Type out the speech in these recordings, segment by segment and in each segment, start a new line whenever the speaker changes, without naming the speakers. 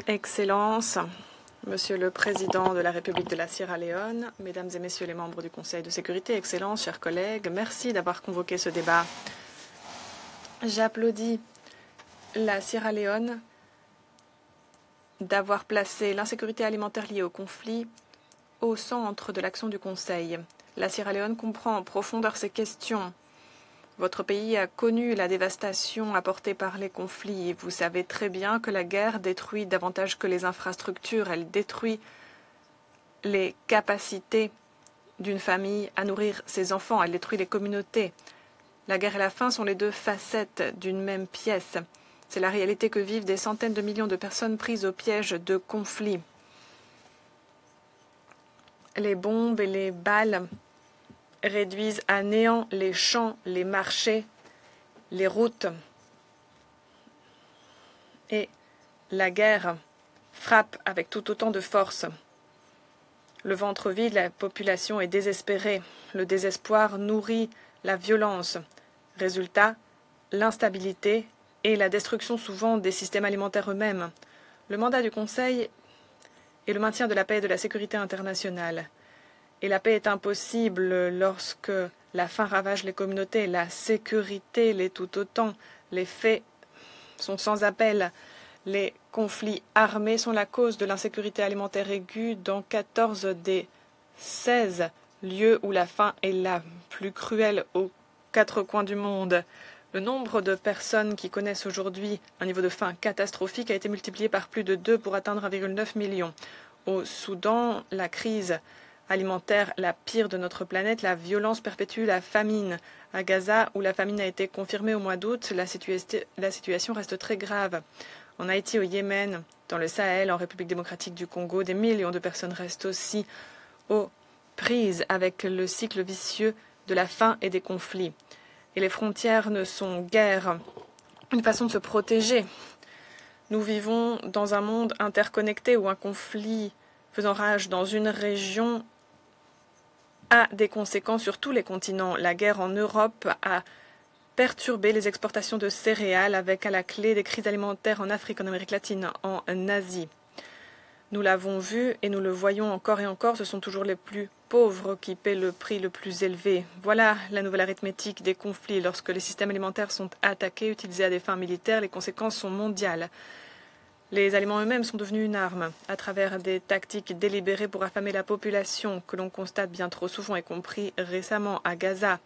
Excellences, Monsieur le Président de la République de la Sierra Leone, Mesdames et Messieurs les membres du Conseil de sécurité, Excellences, chers collègues, merci d'avoir convoqué ce débat. J'applaudis la Sierra Leone d'avoir placé l'insécurité alimentaire liée au conflit au centre de l'action du Conseil. La Sierra Leone comprend en profondeur ces questions. Votre pays a connu la dévastation apportée par les conflits. Vous savez très bien que la guerre détruit davantage que les infrastructures. Elle détruit les capacités d'une famille à nourrir ses enfants. Elle détruit les communautés. La guerre et la faim sont les deux facettes d'une même pièce. C'est la réalité que vivent des centaines de millions de personnes prises au piège de conflits. Les bombes et les balles réduisent à néant les champs, les marchés, les routes. Et la guerre frappe avec tout autant de force. Le ventre vide, la population est désespérée. Le désespoir nourrit la violence. Résultat, l'instabilité et la destruction souvent des systèmes alimentaires eux-mêmes. Le mandat du Conseil est le maintien de la paix et de la sécurité internationale. Et la paix est impossible lorsque la faim ravage les communautés. La sécurité l'est tout autant. Les faits sont sans appel. Les conflits armés sont la cause de l'insécurité alimentaire aiguë dans 14 des 16 lieux où la faim est la plus cruelle aux quatre coins du monde. Le nombre de personnes qui connaissent aujourd'hui un niveau de faim catastrophique a été multiplié par plus de 2 pour atteindre 1,9 million. Au Soudan, la crise alimentaire la pire de notre planète, la violence perpétue la famine. À Gaza, où la famine a été confirmée au mois d'août, la situation reste très grave. En Haïti, au Yémen, dans le Sahel, en République démocratique du Congo, des millions de personnes restent aussi aux prises avec le cycle vicieux de la faim et des conflits. Et les frontières ne sont guère une façon de se protéger. Nous vivons dans un monde interconnecté où un conflit faisant rage dans une région a des conséquences sur tous les continents. La guerre en Europe a perturbé les exportations de céréales avec à la clé des crises alimentaires en Afrique, en Amérique latine, en Asie. Nous l'avons vu et nous le voyons encore et encore, ce sont toujours les plus pauvres qui paient le prix le plus élevé. Voilà la nouvelle arithmétique des conflits. Lorsque les systèmes alimentaires sont attaqués, utilisés à des fins militaires, les conséquences sont mondiales. Les aliments eux-mêmes sont devenus une arme, à travers des tactiques délibérées pour affamer la population, que l'on constate bien trop souvent, y compris récemment à Gaza,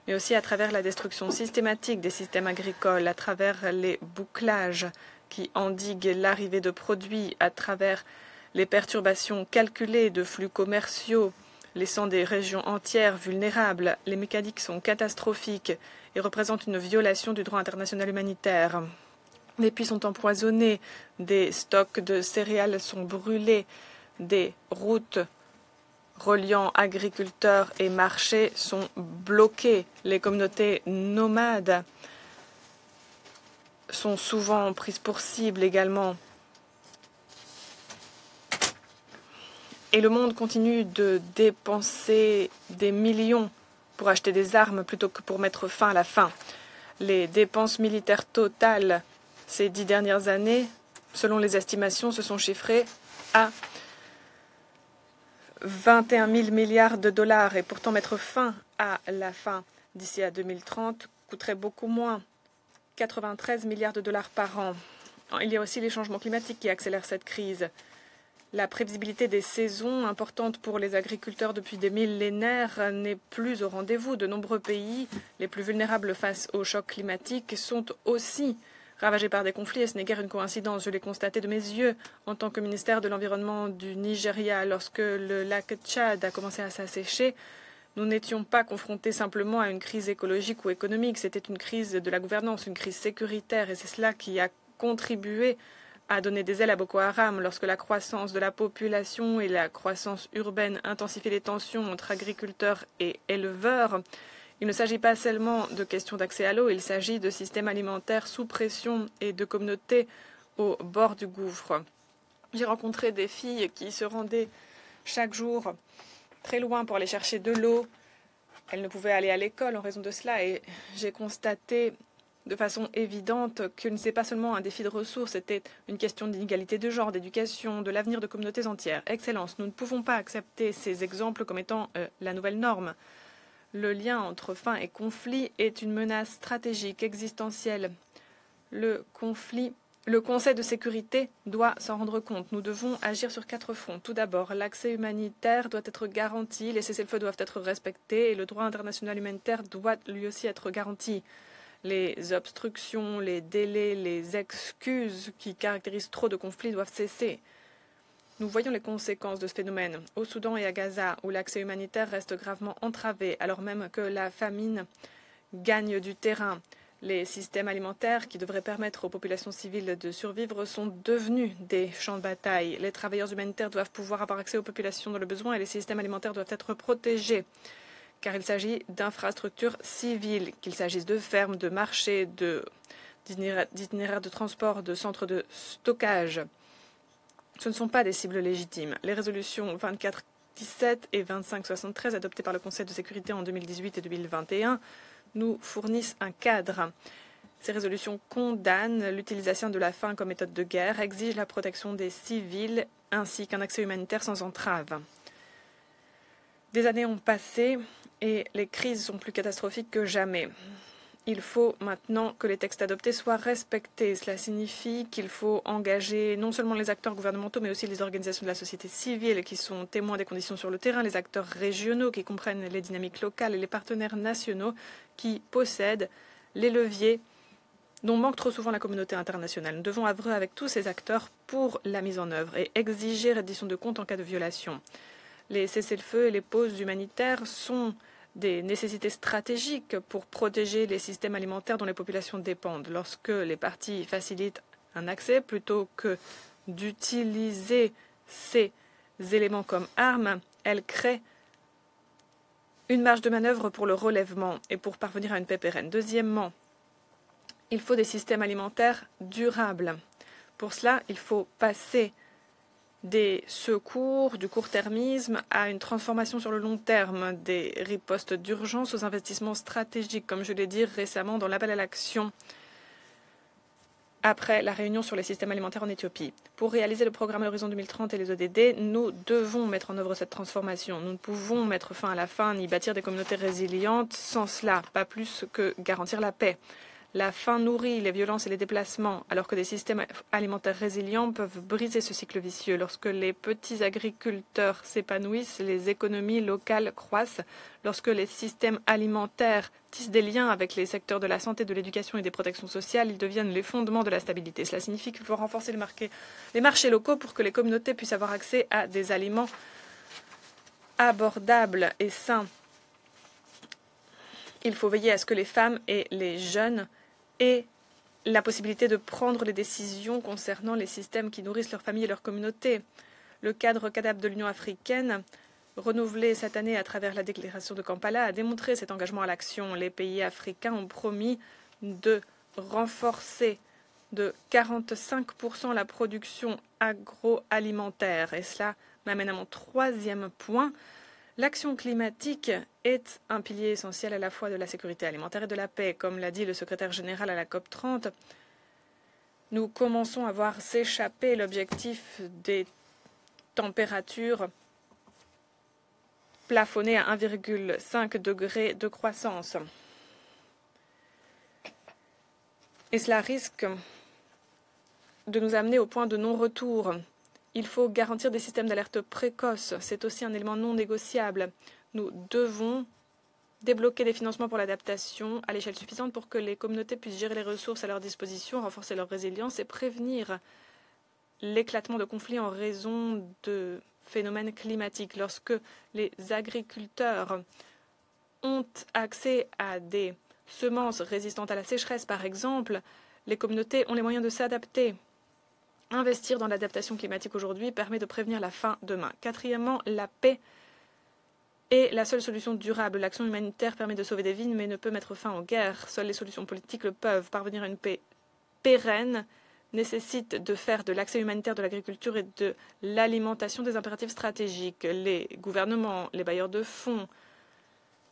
mais aussi à travers la destruction systématique des systèmes agricoles, à travers les bouclages qui endiguent l'arrivée de produits, à travers les perturbations calculées de flux commerciaux, laissant des régions entières vulnérables. Les mécaniques sont catastrophiques et représentent une violation du droit international humanitaire. Des puits sont empoisonnés, des stocks de céréales sont brûlés, des routes reliant agriculteurs et marchés sont bloquées. Les communautés nomades sont souvent prises pour cible également. Et le monde continue de dépenser des millions pour acheter des armes plutôt que pour mettre fin à la faim. Les dépenses militaires totales ces 10 dernières années, selon les estimations, se sont chiffrées à 21 000 milliards de dollars. Et pourtant, mettre fin à la faim d'ici à 2030 coûterait beaucoup moins, 93 milliards de dollars par an. Il y a aussi les changements climatiques qui accélèrent cette crise. La prévisibilité des saisons, importante pour les agriculteurs depuis des millénaires, n'est plus au rendez-vous. De nombreux pays, les plus vulnérables face aux chocs climatiques, sont aussi ravagés par des conflits, et ce n'est guère une coïncidence. Je l'ai constaté de mes yeux en tant que ministère de l'Environnement du Nigeria. Lorsque le lac Tchad a commencé à s'assécher, nous n'étions pas confrontés simplement à une crise écologique ou économique, c'était une crise de la gouvernance, une crise sécuritaire, et c'est cela qui a contribué à donner des ailes à Boko Haram. Lorsque la croissance de la population et la croissance urbaine intensifient les tensions entre agriculteurs et éleveurs, il ne s'agit pas seulement de questions d'accès à l'eau, il s'agit de systèmes alimentaires sous pression et de communautés au bord du gouffre. J'ai rencontré des filles qui se rendaient chaque jour très loin pour aller chercher de l'eau. Elles ne pouvaient aller à l'école en raison de cela et j'ai constaté de façon évidente que ce n'est pas seulement un défi de ressources, c'était une question d'inégalité de genre, d'éducation, de l'avenir de communautés entières. Excellence, nous ne pouvons pas accepter ces exemples comme étant la nouvelle norme. Le lien entre faim et conflit est une menace stratégique, existentielle. Le Conseil de sécurité doit s'en rendre compte. Nous devons agir sur 4 fronts. Tout d'abord, l'accès humanitaire doit être garanti, les cessez-le-feu doivent être respectés et le droit international humanitaire doit lui aussi être garanti. Les obstructions, les délais, les excuses qui caractérisent trop de conflits doivent cesser. Nous voyons les conséquences de ce phénomène au Soudan et à Gaza, où l'accès humanitaire reste gravement entravé, alors même que la famine gagne du terrain. Les systèmes alimentaires qui devraient permettre aux populations civiles de survivre sont devenus des champs de bataille. Les travailleurs humanitaires doivent pouvoir avoir accès aux populations dans le besoin et les systèmes alimentaires doivent être protégés, car il s'agit d'infrastructures civiles, qu'il s'agisse de fermes, de marchés, d'itinéraires de transport, de centres de stockage. Ce ne sont pas des cibles légitimes. Les résolutions 2417 et 2573 adoptées par le Conseil de sécurité en 2018 et 2021 nous fournissent un cadre. Ces résolutions condamnent l'utilisation de la faim comme méthode de guerre, exigent la protection des civils ainsi qu'un accès humanitaire sans entrave. Des années ont passé et les crises sont plus catastrophiques que jamais. Il faut maintenant que les textes adoptés soient respectés. Cela signifie qu'il faut engager non seulement les acteurs gouvernementaux, mais aussi les organisations de la société civile qui sont témoins des conditions sur le terrain, les acteurs régionaux qui comprennent les dynamiques locales et les partenaires nationaux qui possèdent les leviers dont manque trop souvent la communauté internationale. Nous devons œuvrer avec tous ces acteurs pour la mise en œuvre et exiger reddition de comptes en cas de violation. Les cessez-le-feu et les pauses humanitaires sont des nécessités stratégiques pour protéger les systèmes alimentaires dont les populations dépendent. Lorsque les parties facilitent un accès, plutôt que d'utiliser ces éléments comme armes, elles créent une marge de manœuvre pour le relèvement et pour parvenir à une paix pérenne. Deuxièmement, il faut des systèmes alimentaires durables. Pour cela, il faut passer des secours, du court-termisme à une transformation sur le long terme, des ripostes d'urgence aux investissements stratégiques, comme je l'ai dit récemment dans l'appel à l'action après la réunion sur les systèmes alimentaires en Éthiopie. Pour réaliser le programme Horizon 2030 et les ODD, nous devons mettre en œuvre cette transformation. Nous ne pouvons mettre fin à la faim ni bâtir des communautés résilientes sans cela, pas plus que garantir la paix. La faim nourrit les violences et les déplacements, alors que des systèmes alimentaires résilients peuvent briser ce cycle vicieux. Lorsque les petits agriculteurs s'épanouissent, les économies locales croissent. Lorsque les systèmes alimentaires tissent des liens avec les secteurs de la santé, de l'éducation et des protections sociales, ils deviennent les fondements de la stabilité. Cela signifie qu'il faut renforcer les marchés locaux pour que les communautés puissent avoir accès à des aliments abordables et sains. Il faut veiller à ce que les femmes et les jeunes aient la possibilité de prendre les décisions concernant les systèmes qui nourrissent leurs familles et leurs communautés. Le cadre CAADP de l'Union africaine, renouvelé cette année à travers la déclaration de Kampala, a démontré cet engagement à l'action. Les pays africains ont promis de renforcer de 45% la production agroalimentaire. Et cela m'amène à mon troisième point. L'action climatique est un pilier essentiel à la fois de la sécurité alimentaire et de la paix. Comme l'a dit le secrétaire général à la COP30, nous commençons à voir s'échapper l'objectif des températures plafonnées à 1,5 degré de croissance. Et cela risque de nous amener au point de non-retour. Il faut garantir des systèmes d'alerte précoce. C'est aussi un élément non négociable. Nous devons débloquer des financements pour l'adaptation à l'échelle suffisante pour que les communautés puissent gérer les ressources à leur disposition, renforcer leur résilience et prévenir l'éclatement de conflits en raison de phénomènes climatiques. Lorsque les agriculteurs ont accès à des semences résistantes à la sécheresse, par exemple, les communautés ont les moyens de s'adapter. Investir dans l'adaptation climatique aujourd'hui permet de prévenir la faim demain. Quatrièmement, la paix est la seule solution durable. L'action humanitaire permet de sauver des vies, mais ne peut mettre fin aux guerres. Seules les solutions politiques le peuvent. Parvenir à une paix pérenne nécessite de faire de l'accès humanitaire, de l'agriculture et de l'alimentation des impératifs stratégiques. Les gouvernements, les bailleurs de fonds,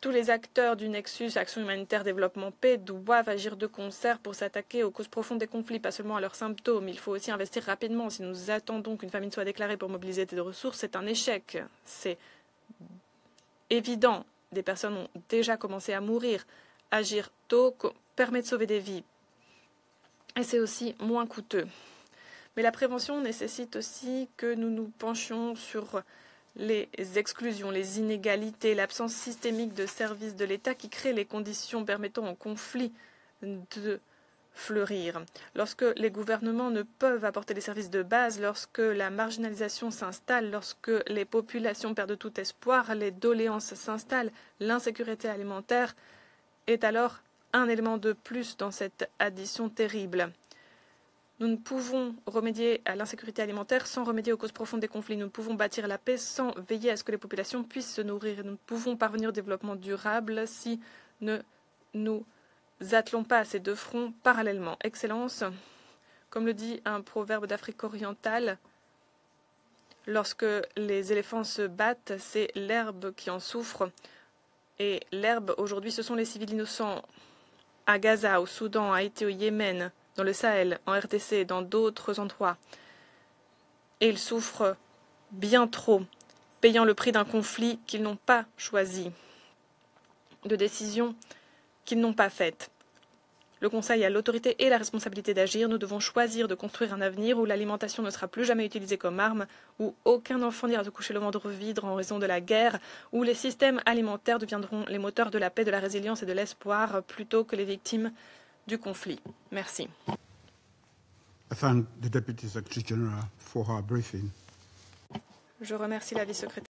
Tous les acteurs du Nexus Action humanitaire développement paix doivent agir de concert pour s'attaquer aux causes profondes des conflits, pas seulement à leurs symptômes. Il faut aussi investir rapidement. Si nous attendons qu'une famine soit déclarée pour mobiliser des ressources, c'est un échec. C'est évident. Des personnes ont déjà commencé à mourir. Agir tôt permet de sauver des vies. Et c'est aussi moins coûteux. Mais la prévention nécessite aussi que nous nous penchions sur les exclusions, les inégalités, l'absence systémique de services de l'État qui créent les conditions permettant aux conflits de fleurir. Lorsque les gouvernements ne peuvent apporter les services de base, lorsque la marginalisation s'installe, lorsque les populations perdent tout espoir, les doléances s'installent, l'insécurité alimentaire est alors un élément de plus dans cette addition terrible. Nous ne pouvons remédier à l'insécurité alimentaire sans remédier aux causes profondes des conflits. Nous ne pouvons bâtir la paix sans veiller à ce que les populations puissent se nourrir. Nous ne pouvons parvenir au développement durable si nous attelons pas à ces deux fronts parallèlement. Excellence, comme le dit un proverbe d'Afrique orientale, lorsque les éléphants se battent, c'est l'herbe qui en souffre. Et l'herbe, aujourd'hui, ce sont les civils innocents à Gaza, au Soudan, à Haïti, au Yémen, dans le Sahel, en RDC et dans d'autres endroits. Et ils souffrent bien trop, payant le prix d'un conflit qu'ils n'ont pas choisi, de décisions qu'ils n'ont pas faites. Le Conseil a l'autorité et la responsabilité d'agir. Nous devons choisir de construire un avenir où l'alimentation ne sera plus jamais utilisée comme arme, où aucun enfant n'ira se coucher le ventre vide en raison de la guerre, où les systèmes alimentaires deviendront les moteurs de la paix, de la résilience et de l'espoir plutôt que les victimes du conflit. Merci.
I thank the Deputy Secretary General for her briefing.
Je remercie la vice-secrétaire